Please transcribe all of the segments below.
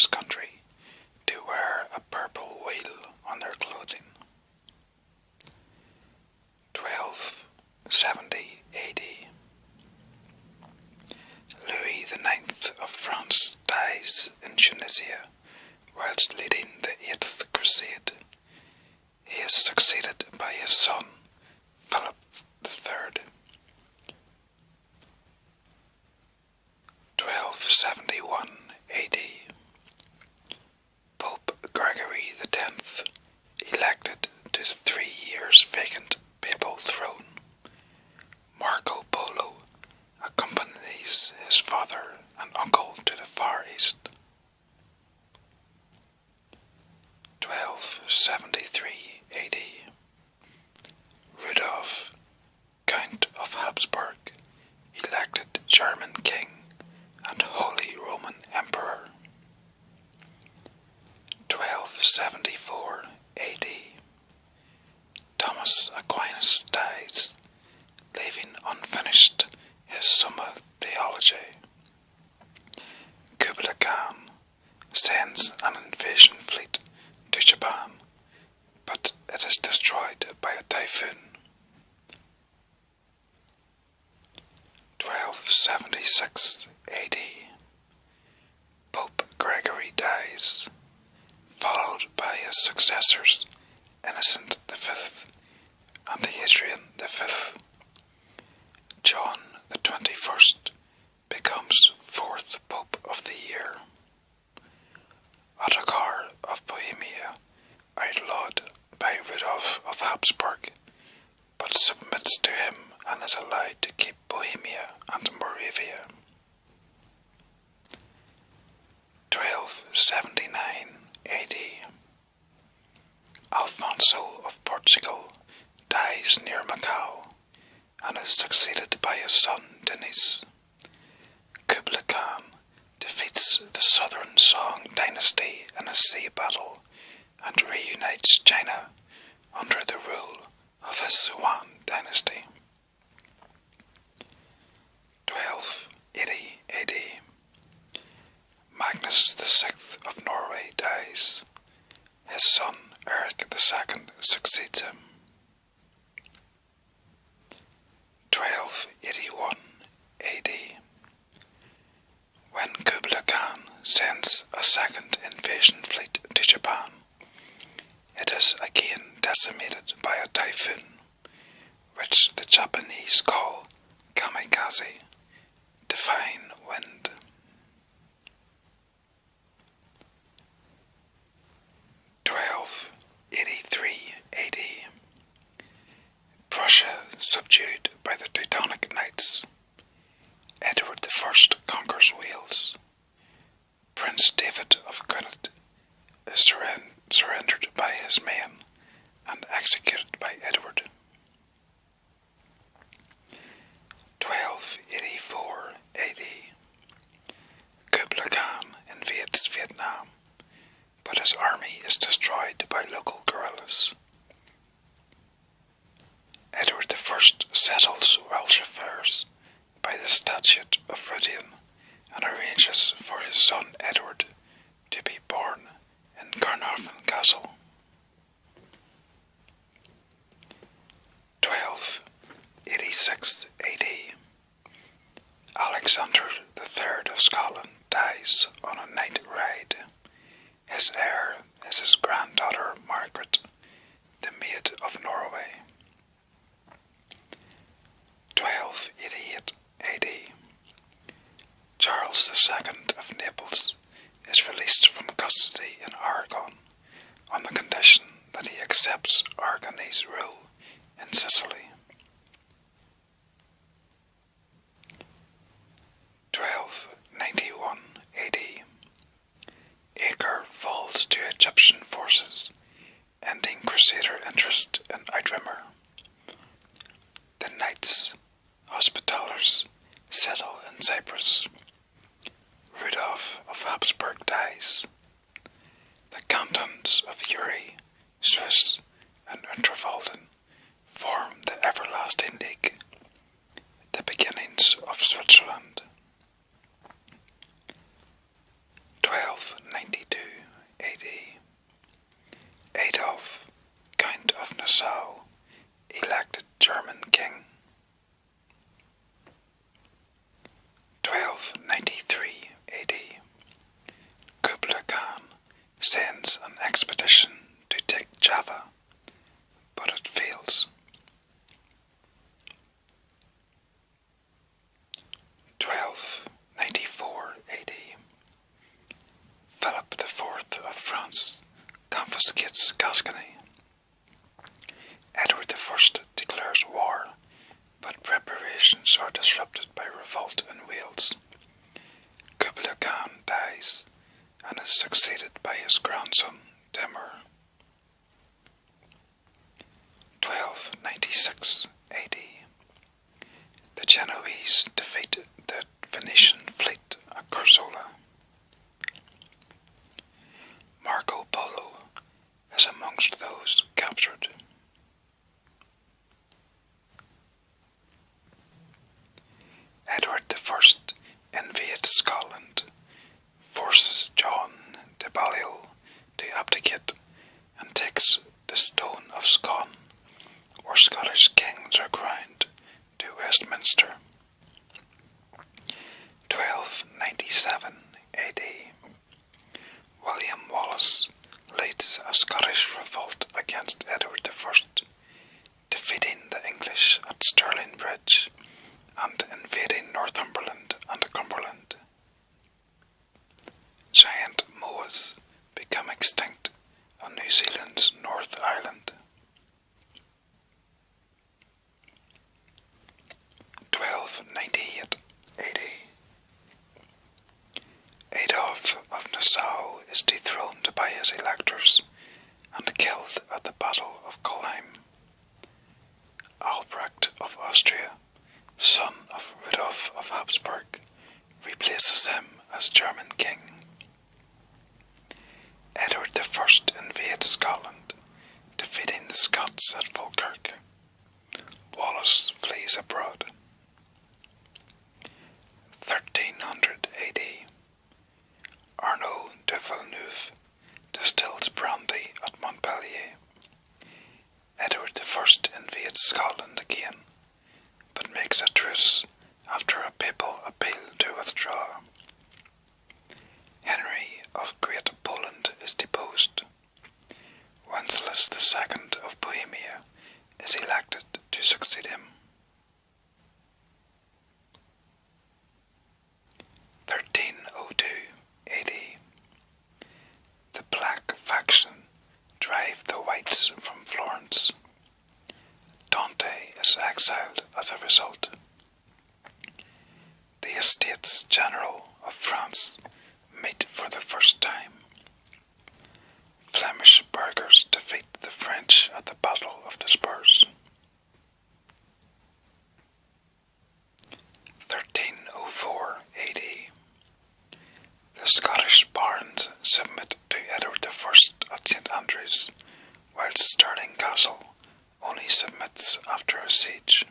his country to wear a purple wheal on their clothing. 1270 AD. Louis IX of France dies in Tunisia whilst leading the Eighth Crusade. He is succeeded by his son, Philip III. 1271 AD. Pope Gregory X, elected to the 3 years vacant papal throne. Marco Polo accompanies his father and uncle to the Far East. 1273 AD. Rudolf, Count of Habsburg, elected German king and Holy Roman Emperor. 1274 AD. Thomas Aquinas dies, leaving unfinished his Summa Theology. Kublai Khan sends an invasion fleet to Japan, but it is destroyed by a typhoon. 1276 AD. Pope Gregory dies, followed by his successors Innocent V and Hadrian V. John the 21st becomes 4th Pope of the year. Ottokar of Bohemia, outlawed by Rudolf of Habsburg, but submits to him and is allowed to keep Bohemia and Moravia. 1279 AD. Alfonso of Portugal dies near Macau and is succeeded by his son Denis. Kublai Khan defeats the Southern Song dynasty in a sea battle and reunites China under the rule of his Yuan dynasty. 1280 AD. Magnus VI of Norway dies. His son Eric II succeeds him. 1281 AD. When Kublai Khan sends a second invasion fleet to Japan, it is again decimated by a typhoon, which the Japanese call kamikaze, defying wind. 1283 AD. Prussia subdued by the Teutonic Knights. Edward I conquers Wales. Prince David of Connaught is surrendered by his men and executed by Edward. 1284 AD. Kublai Khan invades Vietnam, but his army is destroyed by local guerrillas. Edward I settles Welsh affairs by the Statute of Ruthven and arranges for his son Edward to be born in Carnarvon Castle. 1286 AD. Alexander III of Scotland dies on a night ride. His heir is his granddaughter Margaret, the Maid of Norway. 1288 AD. Charles II of Naples is released from custody in Aragon on the condition that he accepts Aragonese rule in Sicily. 1291 AD. Acre falls to Egyptian forces, ending Crusader interest in Outremer. The Knights, Hospitallers, settle in Cyprus. Rudolf of Habsburg dies. The cantons of Uri, Swiss, and Unterwalden form the Everlasting League, the beginnings of Switzerland. invades Gascony. Edward I declares war, but preparations are disrupted by revolt in Wales. Kublai Khan dies and is succeeded by his grandson Timur. 1296 AD. The Genoese defeat the Venetian fleet at Corsola. Marco Polo is amongst those captured. Edward I invades Scotland, forces John de Balliol to abdicate, and takes the Stone of Scone, where Scottish kings are crowned, to Westminster. 1297 AD. William Wallace leads a Scottish revolt against Edward I, defeating the English at Stirling Bridge and invading Northumberland and Cumberland. Giant moas become extinct on New Zealand's North Island. 1298 AD. Adolf of Nassau is dethroned by his electors and killed at the Battle of Culheim. Albrecht of Austria, son of Rudolf of Habsburg, replaces him as German king. Edward I invades Scotland, defeating the Scots at Falkirk. Wallace flees abroad. 1300 AD. Arnaud de Villeneuve distills brandy at Montpellier. Edward I invades Scotland again, but makes a truce after a papal appeal to withdraw. Henry of Great Poland is deposed. Wenceslas II of Bohemia is elected to succeed him. 1302 AD. The Black faction drive the Whites from Florence. Dante is exiled as a result. The Estates General of France meet for the first time. Flemish burghers defeat the French at the Battle of the Spurs. 1304 AD. The Scottish barons submit to Edward I at St Andrews, whilst Stirling Castle only submits after a siege.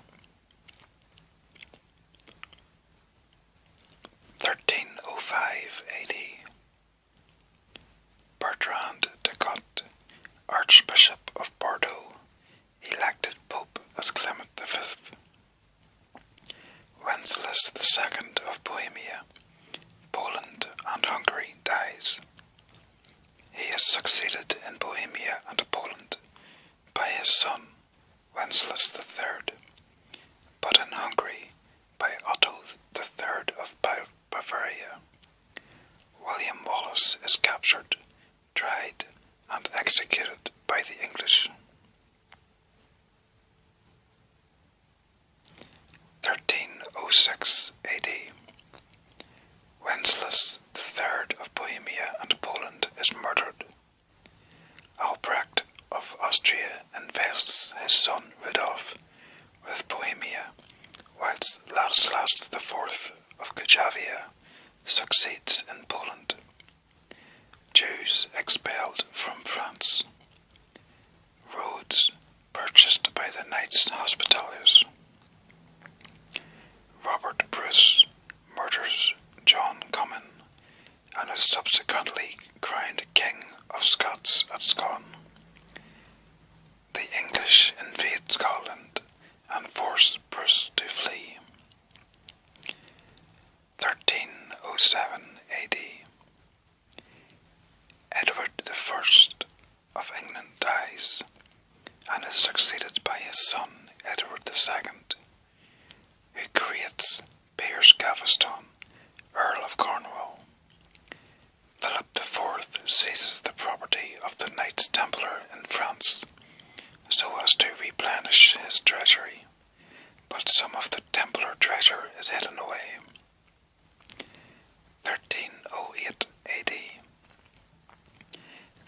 1305 AD. Bertrand de Cotte, Archbishop of Bordeaux, elected Pope as Clement V. Wenceslas II of Bohemia, Poland and Hungary dies. He is succeeded in Bohemia and Poland by his son Wenceslas III, but in Hungary by Otto III of Bavaria. William Wallace is captured, tried, and executed by the English. 1306 AD. Wenceslas III of Bohemia and Poland is murdered. Albrecht of Austria invests his son Rudolf with Bohemia, whilst Ladislas IV of Kujavia succeeds in Poland. Jews expelled from France. Rhodes purchased by the Knights Hospitallers. Robert Bruce murders John Comyn and is subsequently crowned King of Scots at Scone. The English invade Scotland and force Bruce to flee. 1307 AD. Edward I of England dies and is succeeded by his son Edward II, who creates Piers Gaveston, Earl of Cornwall. Philip IV seizes the property of of the Knights Templar in France, so as to replenish his treasury, but some of the Templar treasure is hidden away. 1308 AD.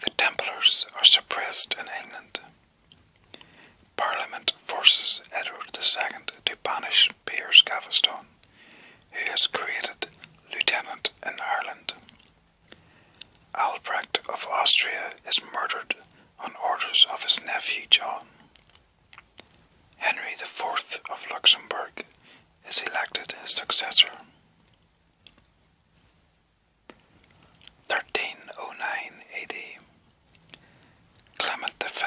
The Templars are suppressed in England. Parliament forces Edward II to banish Piers Gaveston, who is created lieutenant in Ireland. Albrecht of Austria is murdered on orders of his nephew John. Henry IV of Luxembourg is elected his successor. 1309 AD. Clement V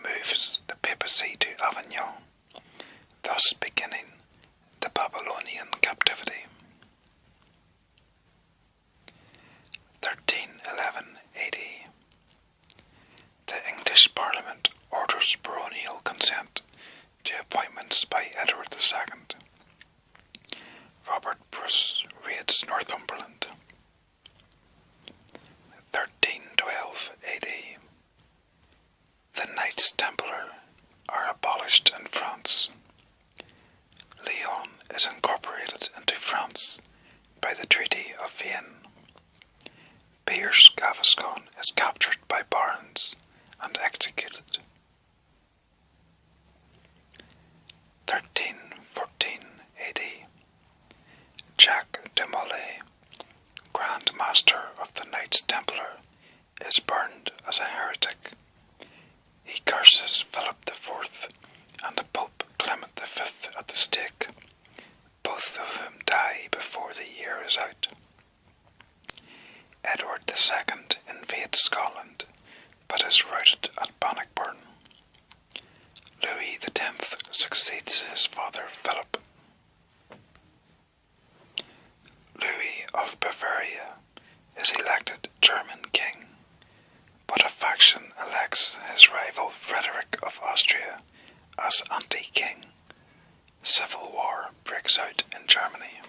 moves the papacy to Avignon, thus beginning the Babylonian captivity. 1311 AD. The English Parliament orders baronial consent to appointments by Edward II. Robert Bruce raids Northumberland. 1312 AD. The Knights Templar are abolished in France. Lyon is incorporated into France by the Treaty of Windsor. Piers Gaveston is captured by barons and executed. 1314 AD. Jacques de Molay, Grand Master of the Knights Templar, is burned as a heretic. He curses Philip IV and Pope Clement V at the stake, both of whom die before the year is out. Edward II invades Scotland, but is routed at Bannockburn. Louis X succeeds his father Philip. Louis of Bavaria is elected German king, but a faction elects his rival Frederick of Austria as anti-king. Civil war breaks out in Germany.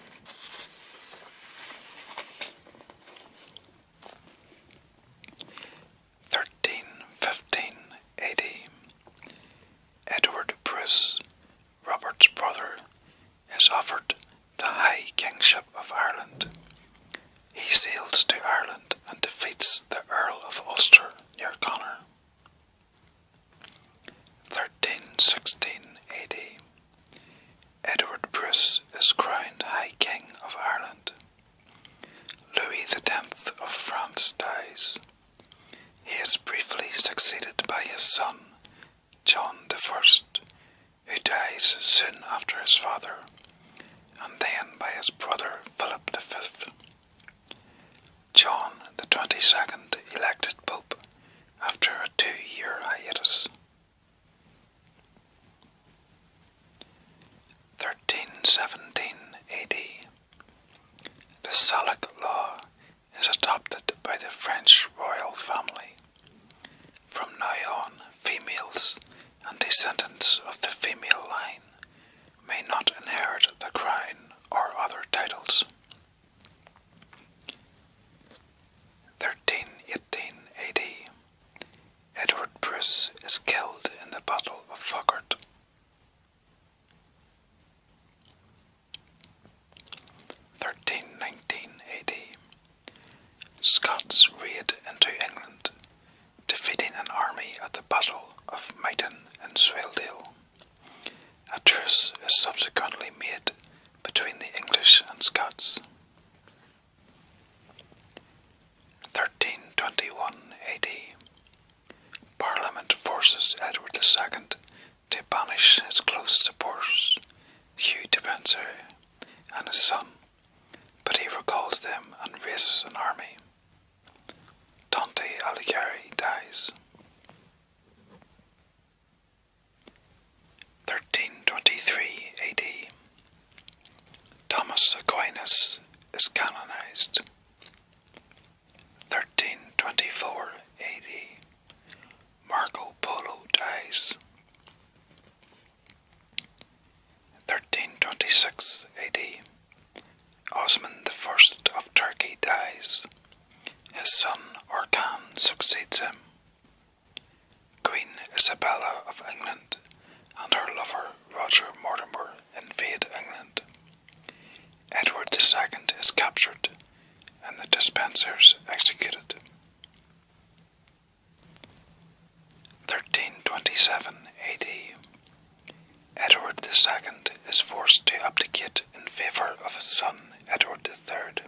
1315 AD. Edward Bruce, Robert's brother, is offered the High Kingship of Ireland. He sails to Ireland and defeats the Earl of Ulster near Connor. 1316 AD. Edward Bruce is crowned High King of Ireland. Louis X of France dies. He is briefly succeeded by his son, John I, who dies soon after his father, and then by his brother Philip V. John the 22nd elected Pope after a 2-year hiatus. 1317 AD. The Salic law is adopted by the French royal family. From now on, females and descendants of the female line may not inherit the crown or other titles. 1318 AD. Edward Bruce is killed in the Battle of Falkirk. 1319 AD. Scots raid into England, defeating an army at the Battle of Myton in Swaledale. A truce is subsequently made between the English and Scots. 1321 AD. Parliament forces Edward II to banish his close supporters, Hugh Despenser and his son, but he recalls them and raises an army. Dante Alighieri dies. 1323 AD. Thomas Aquinas is canonized. 1324 AD. Marco Polo dies. 1326 AD. Osman I of Turkey dies. His son Orkhan succeeds him. Isabella of England and her lover Roger Mortimer invade England. Edward II is captured and the Despensers executed. 1327 AD. Edward II is forced to abdicate in favour of his son Edward III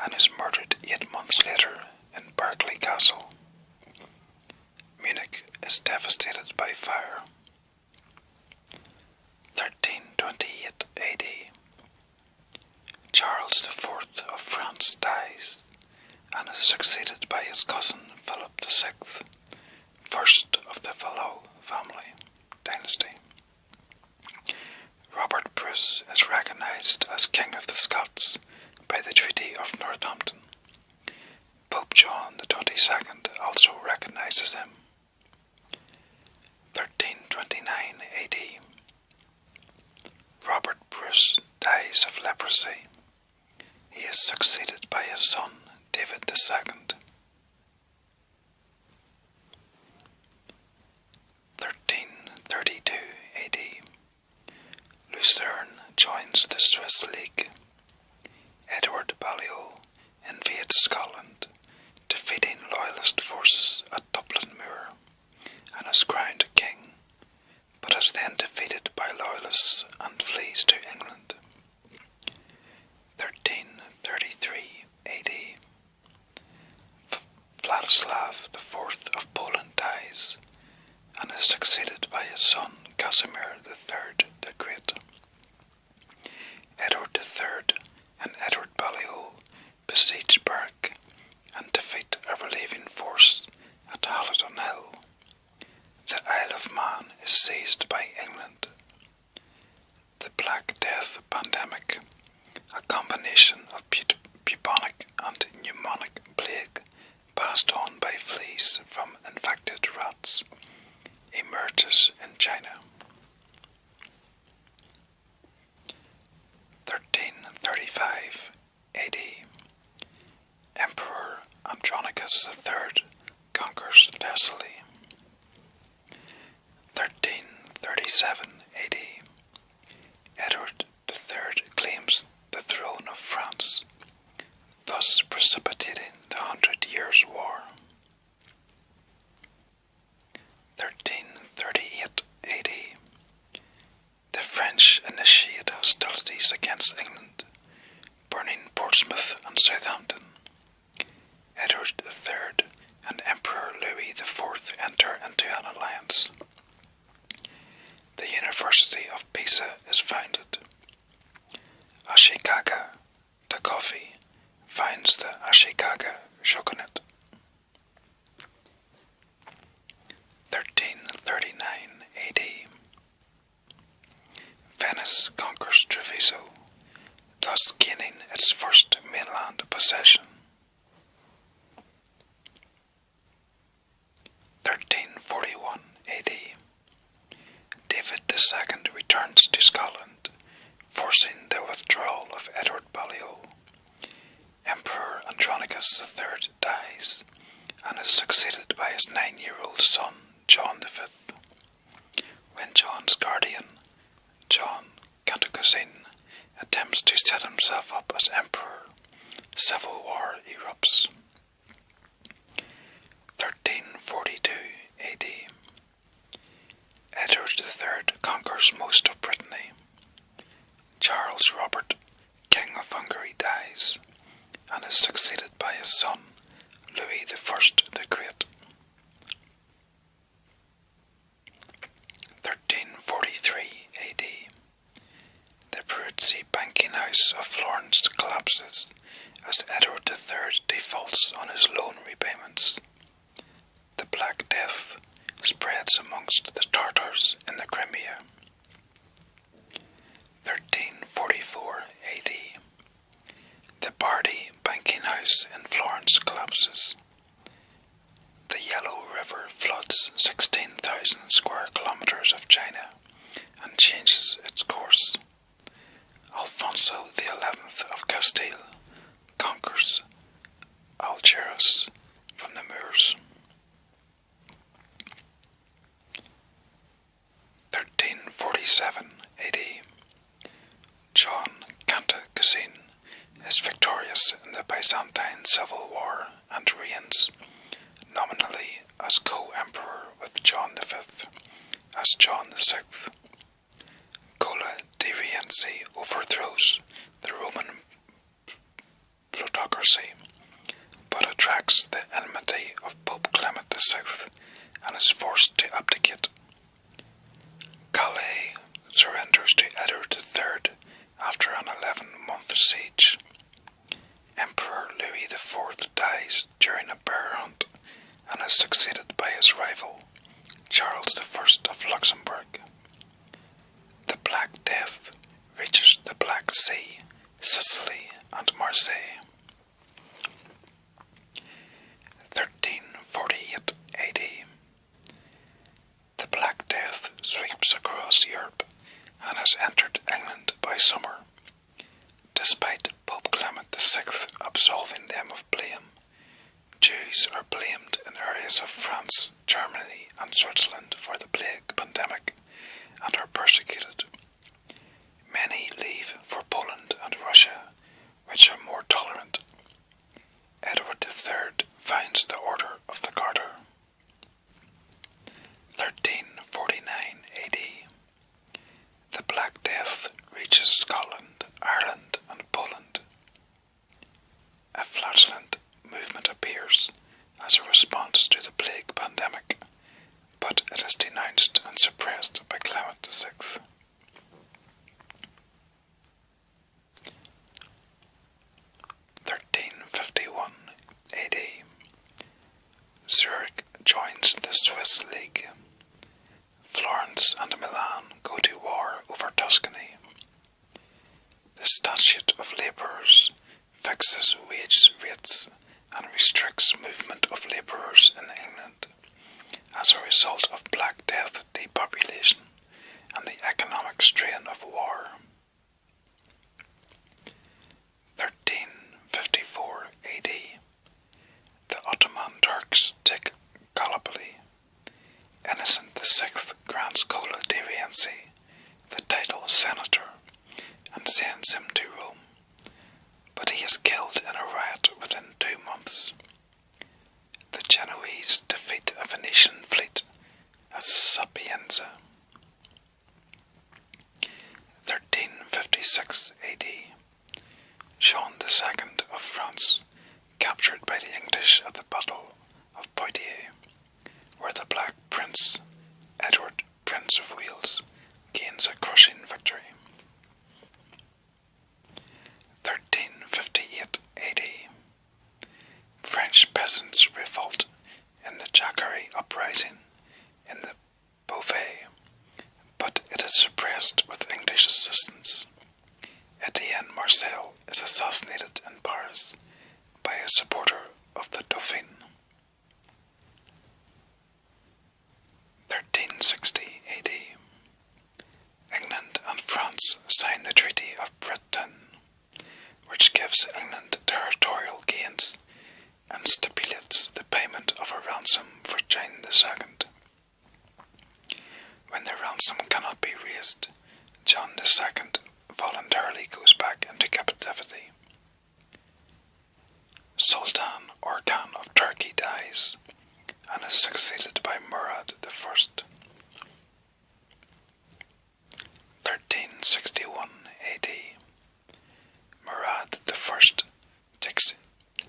and is murdered 8 months later in Berkeley Castle. Munich is devastated by fire. 1328 AD. Charles IV of France dies and is succeeded by his cousin Philip VI, first of the Valois family dynasty. Robert Bruce is recognised as King of the Scots by the Treaty of Northampton. Pope John XXII also recognises him. 1329 AD. Robert Bruce dies of leprosy. He is succeeded by his son David II. 1332 AD. Lucerne joins the Swiss League. Edward Balliol invades Scotland, defeating loyalist forces at Dublin Moor, and is crowned king, but is then defeated by loyalists and flees to England. 1333 AD. Vladislav IV of Poland dies, and is succeeded by his son Casimir III the Great. Edward III and Edward Balliol besiege Berwick and defeat a relieving force at Halidon Hill. The Isle of Man is seized by England. The Black Death pandemic, a combination of bubonic and pneumonic plague passed on by fleas from infected rats, emerges in China. 1335 AD. Emperor Andronicus III conquers Thessaly. 1337 AD. Edward III claims the throne of France, thus precipitating the 100 Years' War. 1338 AD. The French initiate hostilities against England, burning Portsmouth and Southampton. Edward III and Emperor Louis IV enter into an alliance. The University of Pisa is founded. Ashikaga Takofi founds the Ashikaga Shogunate. 1339 AD. Venice conquers Treviso, thus gaining its first mainland possession. 1341 AD. David II returns to Scotland, forcing the withdrawal of Edward Balliol. Emperor Andronicus III dies and is succeeded by his 9-year-old son, John V. When John's guardian, John Cantacuzene, attempts to set himself up as emperor, civil war erupts. 1342 AD. Edward III conquers most of Brittany. Charles Robert, King of Hungary, dies and is succeeded by his son, Louis I the Great. 1343 AD. The Peruzzi banking house of Florence collapses as Edward III defaults on his loan repayments. The Black Death spreads amongst the Tartars in the Crimea. 1344 AD. The Bardi banking house in Florence collapses. The Yellow River floods 16,000 square kilometers of China and changes its course. Alfonso XI of Castile conquers Algeciras from the Moors. 1347 AD. John Cantacuzene is victorious in the Byzantine Civil War and reigns, nominally as co-emperor with John V, as John VI. Cola di Rienzi overthrows the Roman plutocracy, but attracts the enmity of Pope Clement VI and is forced to abdicate. Calais surrenders to Edward III after an 11-month siege. Emperor Louis IV dies during a bear hunt and is succeeded by his rival, Charles I of Luxembourg. The Black Death reaches the Black Sea, Sicily, and Marseille. 1348 AD. The Black Death sweeps across Europe and has entered England by summer. Despite Pope Clement VI absolving them of blame, Jews are blamed in areas of France, Germany, and Switzerland for the plague pandemic and are persecuted. Many leave for Poland and Russia, which are more tolerant. Edward III finds the Order of the Garter. 1349 AD. The Black Death reaches Scotland, Ireland, and Poland. A flatulent movement appears as a response to the plague pandemic, but it is denounced and suppressed by Clement VI. 1351 AD. Zurich joins the Swiss League. Florence and Milan go to war over Tuscany. The Statute of Labourers fixes wage rates and restricts movement of labourers in England as a result of Black Death depopulation and the economic strain of war. 1354 AD. The Ottoman Turks take Gallipoli. Innocent VI grants Cola di Rienzi the title senator and sends him to Rome, but he is killed in a riot within 2 months. The Genoese defeat a Venetian fleet at Sapienza. 1356 AD. Jean II of France, captured by the English at the Battle of Poitiers, where the Black Prince, Edward, Prince of Wales, gains a crushing victory. 1358 AD. French peasants revolt in the Jacquerie uprising in the Beauvais, but it is suppressed with English assistance. Etienne Marcel is assassinated in Paris by a supporter of the Dauphin. 1360 AD. England and France sign the Treaty of Windsor, which gives England territorial gains and stipulates the payment of a ransom for John II. When the ransom cannot be raised, John II voluntarily goes back into captivity. Sultan Orkan of Turkey dies and is succeeded by Murad I. 1361 AD. Murad I takes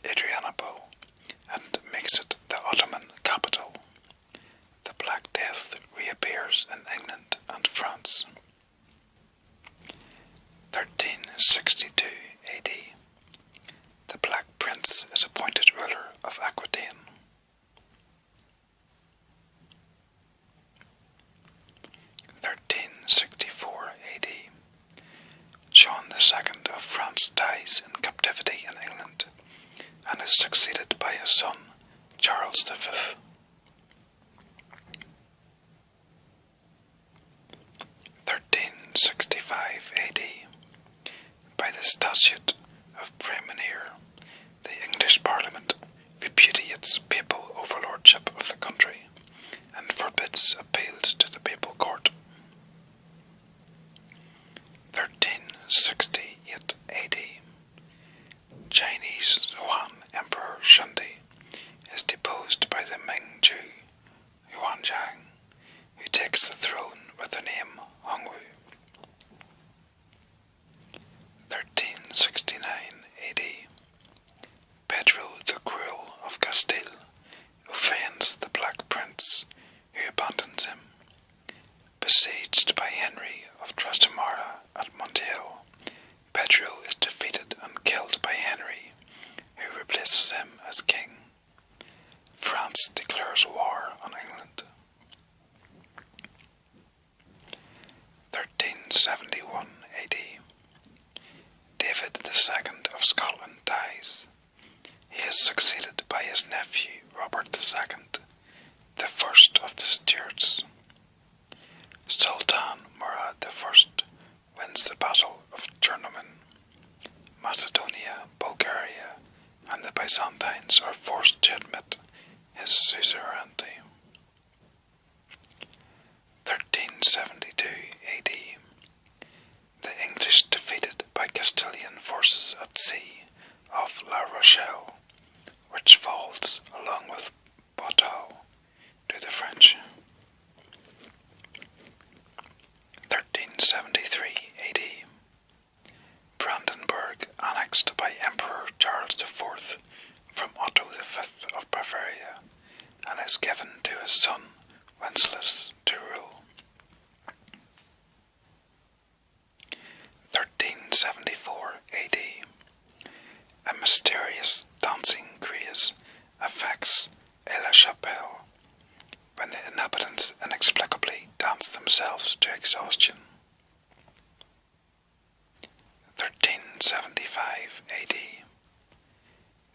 Adrianople and makes it the Ottoman capital. The Black Death reappears in England and France. 1362 AD. The Black Prince is appointed ruler of Aquitaine. 1364 AD. John II of France dies in captivity in England and is succeeded by his son, Charles V. 1365 AD. By the Statute of Prémunire, the English Parliament repudiates papal overlordship of the country and forbids appeals to the papal court. by his nephew Robert II, the first of the Stuarts. Sultan Murad I wins the Battle of Tournament. Macedonia, Bulgaria, and the Byzantines are forced to admit his suzerainty. 1372 AD. The English defeated by Castilian forces at sea off La Rochelle, which falls along with Poitou to the French. 1373 AD. Brandenburg annexed by Emperor Charles IV from Otto V of Bavaria, and is given to his son Wenceslas to rule. 1374 AD. A mysterious dancing craze affects Aix-la-Chapelle when the inhabitants inexplicably dance themselves to exhaustion. 1375 AD.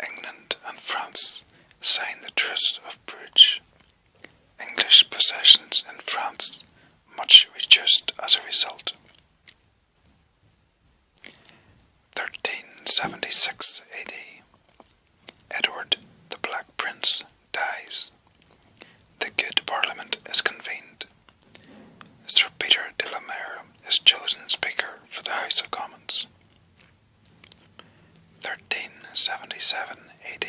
England and France sign the Truce of Bruges. English possessions in France much reduced as a result. 1376 AD. Edward the Black Prince dies. The Good Parliament is convened. Sir Peter de la Mare is chosen Speaker for the House of Commons. 1377 AD.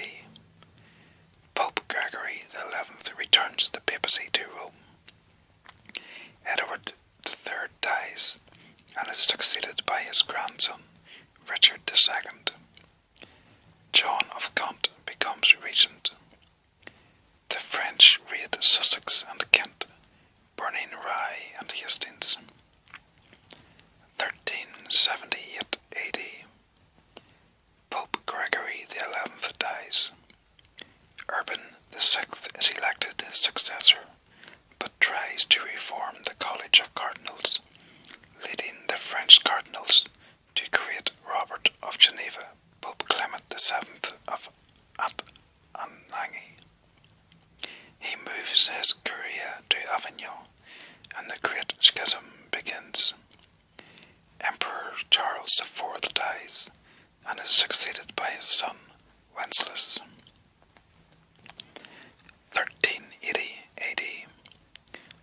Pope Gregory XI returns the papacy to Rome. Edward III dies and is succeeded by his grandson, Richard II. John of Gaunt becomes regent. The French raid Sussex and Kent, burning Rye and Hastings. 1378 AD. Pope Gregory XI dies. Urban VI is elected his successor, but tries to reform the College of Cardinals, leading the French cardinals to create Robert of Geneva, Pope Clement VII of Anagni. He moves his curia to Avignon, and the Great Schism begins. Emperor Charles IV dies, and is succeeded by his son, Wenceslas. 1380 AD.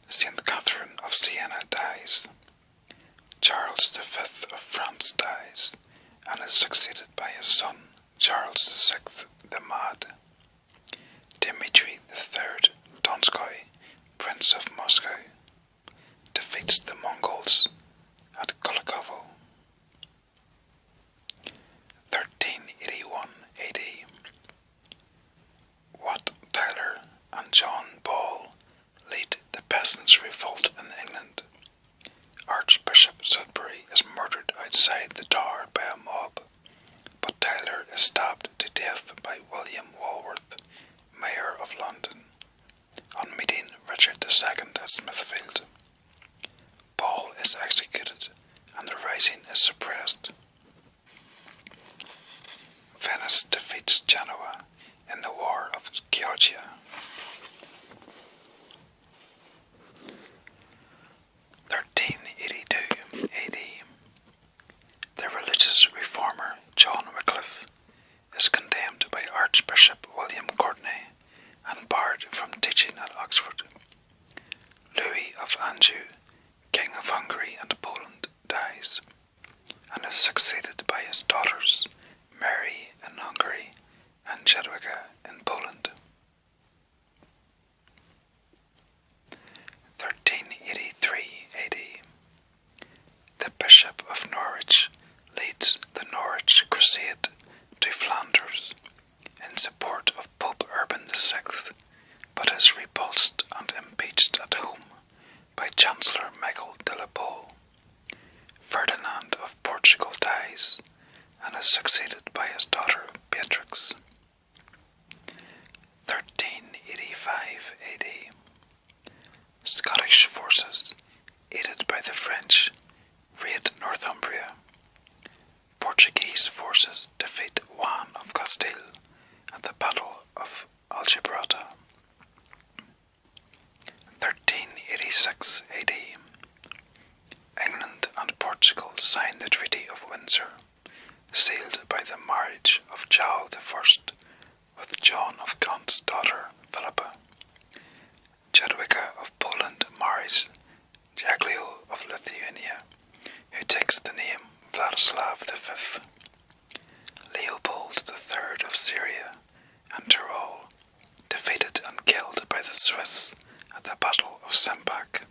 Saint Catherine of Siena dies. Charles V of France dies, and is succeeded by his son, Charles VI the Mad. Dmitry III Donskoy, Prince of Moscow, defeats the Mongols at Kulikovo. 1381 AD. Wat Tyler and John Ball lead the Peasants' Revolt in England. Archbishop Sudbury is murdered outside the Tower by a mob, but Tyler is stabbed to death by William Walworth, Mayor of London, on meeting Richard II at Smithfield. Ball is executed, and the rising is suppressed. Venice defeats Genoa in the War of Chioggia. 1382 AD. The religious reformer John Wycliffe is condemned by Archbishop William Courtenay and barred from teaching at Oxford. Louis of Anjou, King of Hungary and Poland, dies, and is succeeded by his daughters, Mary in Hungary and Jadwiga in Poland. 1383 AD. The Bishop of Norwich leads the Norwich Crusade to Flanders in support of Pope Urban VI, but is repulsed and impeached at home by Chancellor Michael de la Pole. Ferdinand of Portugal dies and is succeeded by his daughter Beatrix. 1385 AD. Scottish forces, aided by the French, raid Northumbria. Portuguese forces defeat Juan of Castile at the Battle of Gibraltar. 1386 AD. England and Portugal signed the Treaty of Windsor, sealed by the marriage of João I with John of Gaunt's daughter Philippa. Jadwiga of Poland marries Jagiellon of Lithuania, who takes the name Vladislav V. Leopold III of Syria and Tyrol, defeated and killed by the Swiss at the Battle of Sempach.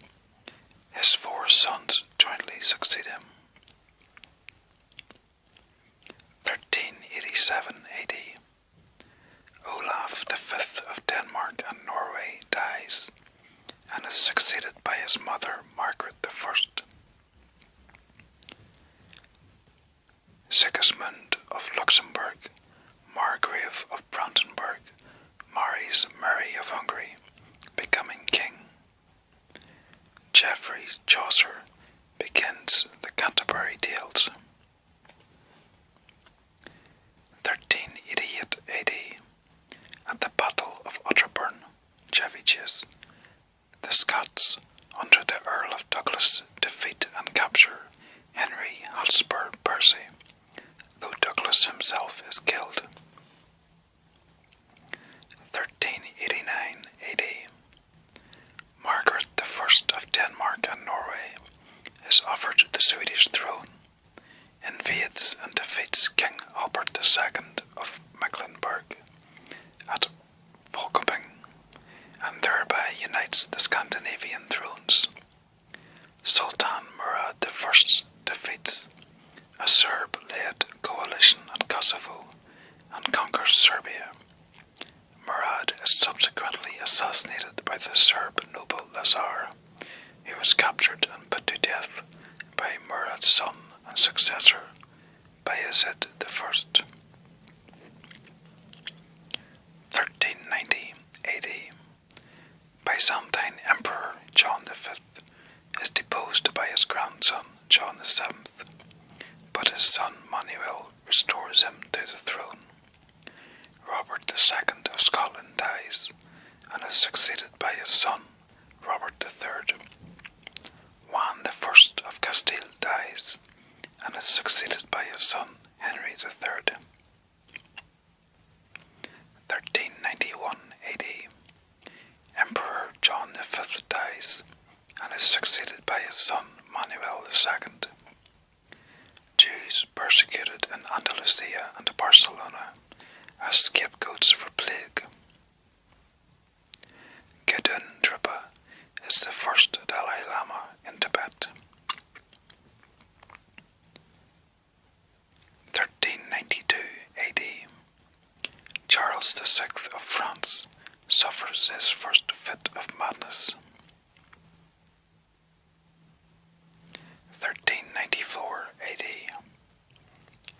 His 4 sons jointly succeed him. 1387 AD. Olaf V of Denmark and Norway dies, and is succeeded by his mother Margaret I. Sigismund of Luxembourg, Margrave of Brandenburg, marries Mary of Hungary, becoming king. Geoffrey Chaucer begins the Canterbury Tales. 1388 AD. At the Battle of Otterburn, Chevy-Chase, the Scots, under the Earl of Douglas, defeat and capture Henry Hotspur Percy, though Douglas himself is killed. 1389 AD. Margaret I of Denmark and Norway is offered the Swedish throne, invades and defeats King Albert II of Mecklenburg at Volkoping, and thereby unites the Scandinavian thrones. Sultan Murad I defeats a Serb-led coalition at Kosovo and conquers Serbia. Murad is subsequently assassinated by the Serb noble Lazar, who was captured and put to death by Murad's son and successor, Bayezid I. 1390 AD. Byzantine Emperor John V is deposed by his grandson John VII, but his son Manuel restores him to the throne. Robert II of Scotland dies, and is succeeded by his son Robert III. Juan I of Castile dies, and is succeeded by his son Henry III. 1391 AD. Emperor John V dies, and is succeeded by his son Manuel II. Jews persecuted in Andalusia and Barcelona as scapegoats for plague. Gedun Drpa is the first Dalai Lama in Tibet. 1392 AD. Charles VI of France suffers his first fit of madness. 1394 AD.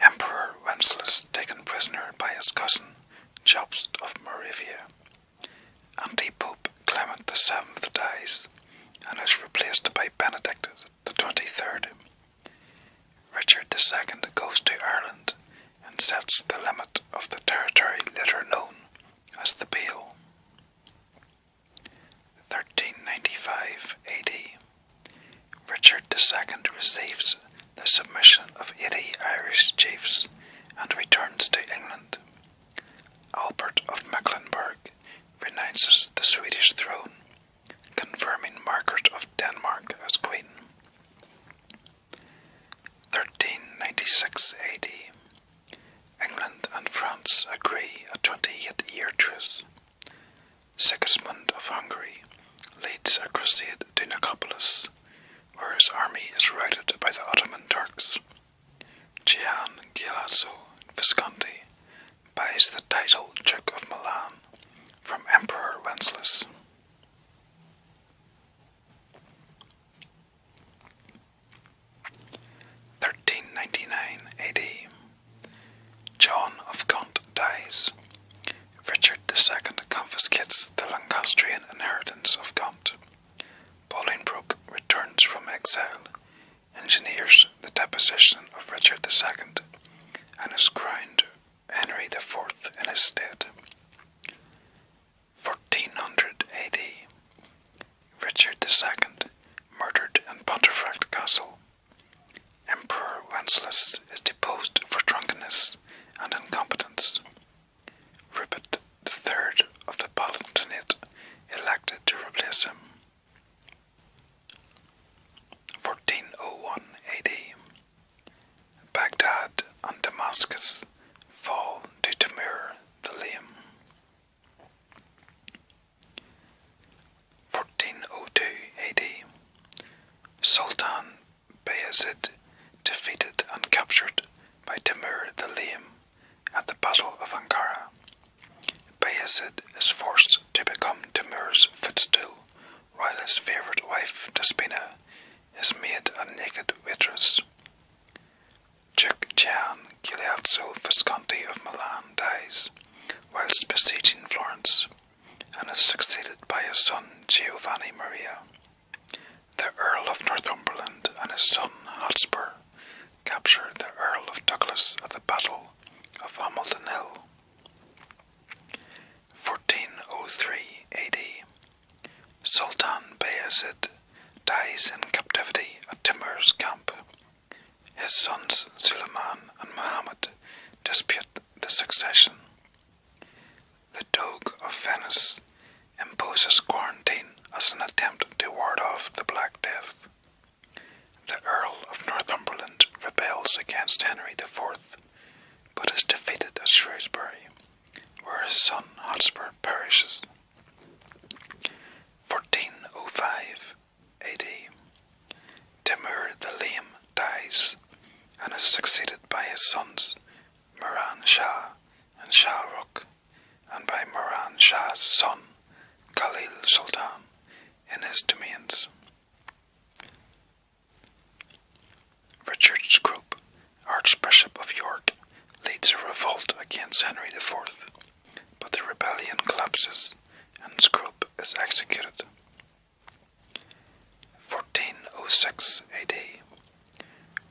Emperor Wenceslas taken prisoner by his cousin Jobst of Moravia. Anti-Pope Clement VII dies and is replaced by Benedict XXIII. Richard II goes to Ireland and sets the limit of the territory later known as the Pale. 1395 AD. Richard II receives the submission of 80 Irish chiefs and returns to England. Albert of Mecklenburg renounces the Swedish throne, confirming Margaret of Denmark as queen. 1396 AD. England and France agree a 28-year truce. Sigismund of Hungary leads a crusade to Nicopolis, where his army is routed by the Ottoman Turks. Gian Galeazzo Visconti buys the title Duke of Milan from Emperor Wenceslas. 1399 AD. John of Gaunt dies. Richard II confiscates the Lancaster Richard II, murdered in Pontefract Castle. Emperor Wenceslas is deposed for drunkenness and incompetence. Rupert III of the Palatinate elected to replace him. 1401 AD. Baghdad and Damascus fall to Timur the Lame. 1402 AD. Sultan Bayezid defeated and captured by Timur the Lame at the Battle of Ankara. Bayezid is forced to become Timur's footstool, while his favourite wife, Despina, is made a naked waitress. Duke Gian Galeazzo Visconti of Milan dies whilst besieging Florence, and is succeeded by his son Giovanni Maria. The Earl of Northumberland and his son Hotspur capture the Earl of Douglas at the Battle of Hamilton Hill. 1403 AD. Sultan Bayezid dies in captivity at Timur's camp. His sons Suleiman and Muhammad dispute the succession. The Doge of Venice imposes quarantine as an attempt to ward off the Black Death. The Earl of Northumberland rebels against Henry IV, but is defeated at Shrewsbury, where his son Hotspur perishes. 1405 AD. Timur the Lame dies and is succeeded by his sons Miran Shah and Shah Rukh, and by Miran Shah's son Khalil Sultan in his domains. Richard Scrope, Archbishop of York, leads a revolt against Henry IV, but the rebellion collapses and Scrope is executed. 1406 AD.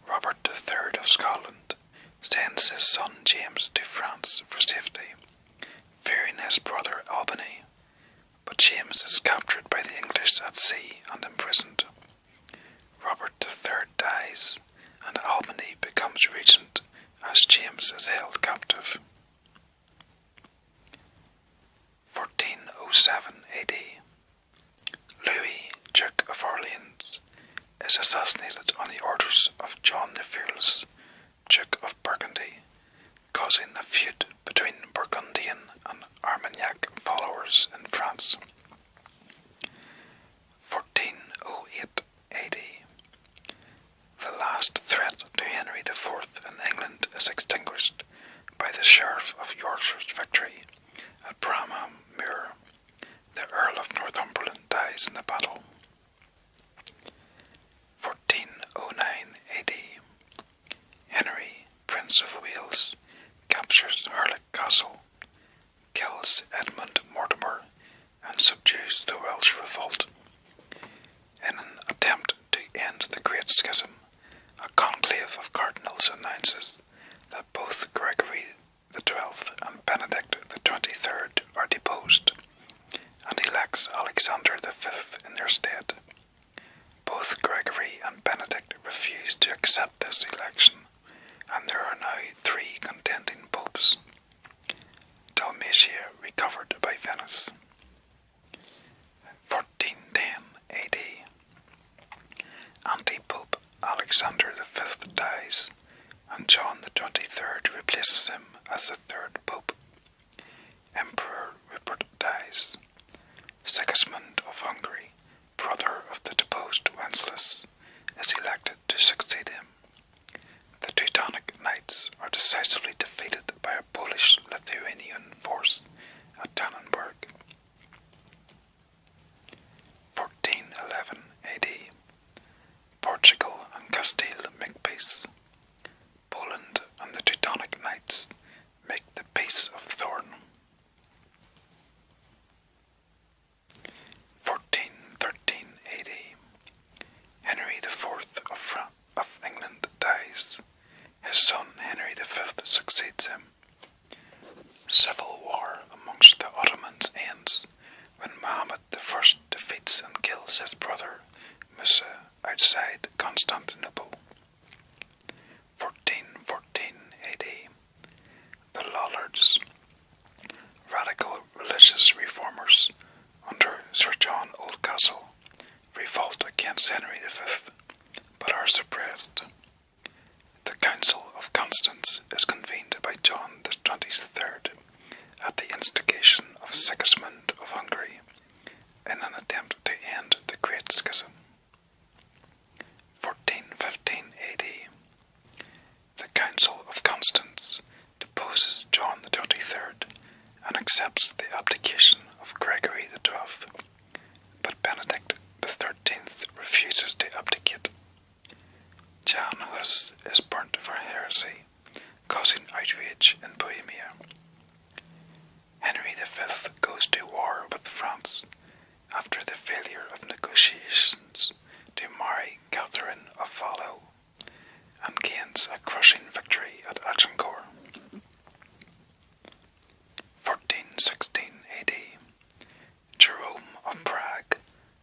Robert III of Scotland sends his son James to France for safety, fearing his brother Albany, but James is captured by the English at sea and imprisoned. Robert III dies, and Albany becomes regent as James is held captive. 1407 AD. Louis, Duke of Orleans, is assassinated on the orders of John the Fearless, Duke of Burgundy, causing a feud between Burgundian and Armagnac followers in France. 1408 AD. The last threat to Henry IV in England is extinguished by the Sheriff of Yorkshire's victory at Bramham Muir. The Earl of Northumberland dies in the battle. 1409 AD. Henry, Prince of Wales, captures Harlech Castle, kills Edmund Mortimer, and subdues the Welsh revolt. In an attempt to end the Great Schism, a conclave of cardinals announces that both Gregory XII and Benedict XXIII are deposed, and elects Alexander V in their stead. Both Gregory and Benedict refuse to accept this election, and there are now three contending popes. Dalmatia recovered by Venice. 1410 AD. Anti-Pope Alexander V dies, and John XXIII replaces him as the third pope. Emperor outside Constantinople. 1414 AD. The Lollards, radical religious reformers under Sir John Oldcastle, revolt against Henry V, but are suppressed. The Council of Constance is convened by John the 23rd at the instigation of Sigismund of Hungary in an attempt to end the Great Schism. 1415 AD. The Council of Constance deposes John the 23rd and accepts the abdication of Gregory XII, but Benedict XIII refuses to abdicate. Jan Hus is burnt for heresy, causing outrage in Bohemia. Henry V goes to war with France after the failure of negotiations to marry Catherine of Valois, and gains a crushing victory at Agincourt. 1416 AD. Jerome of Prague,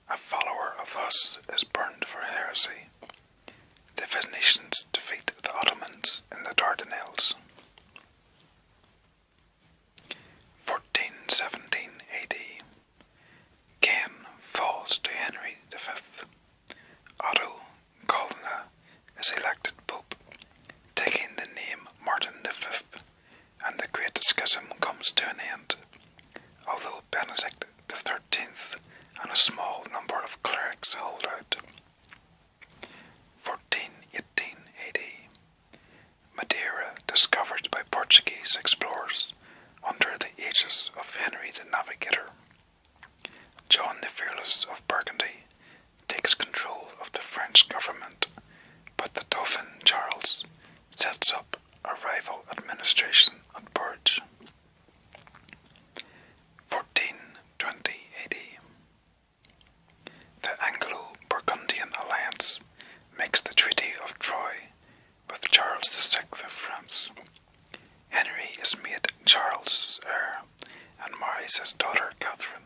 a follower of Hus, is burned for heresy. The Venetians defeat the Ottomans in the Dardanelles. 1417 AD. Ken falls to Henry V. Otto Colonna is elected Pope, taking the name Martin V, and the Great Schism comes to an end, although Benedict XIII and a small number of clerics hold out. 1418 AD. Madeira discovered by Portuguese explorers under the aegis of Henry the Navigator. John the Fearless of Burgundy takes control of the French government, but the Dauphin Charles sets up a rival administration at Bourges. 1420 AD. The Anglo-Burgundian alliance makes the Treaty of Troyes with Charles VI of France. Henry is made Charles' heir and marries his daughter Catherine.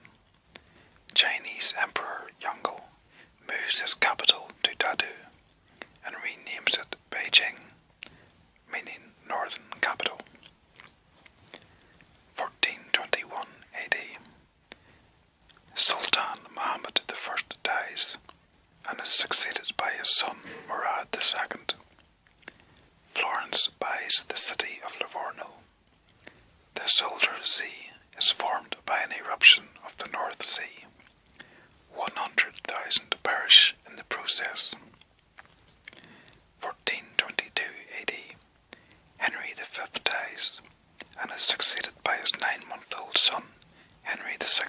Chinese Emperor Yongle moves his capital to Dadu and renames it Beijing, meaning Northern Capital. 1421 AD. Sultan Muhammad I dies and is succeeded by his son Murad II. Florence buys the city of Livorno. The Solder Sea is formed by an eruption of the North Sea. 100,000 perish in the process. 1422 AD. Henry V dies and is succeeded by his 9-month-old son, Henry VI.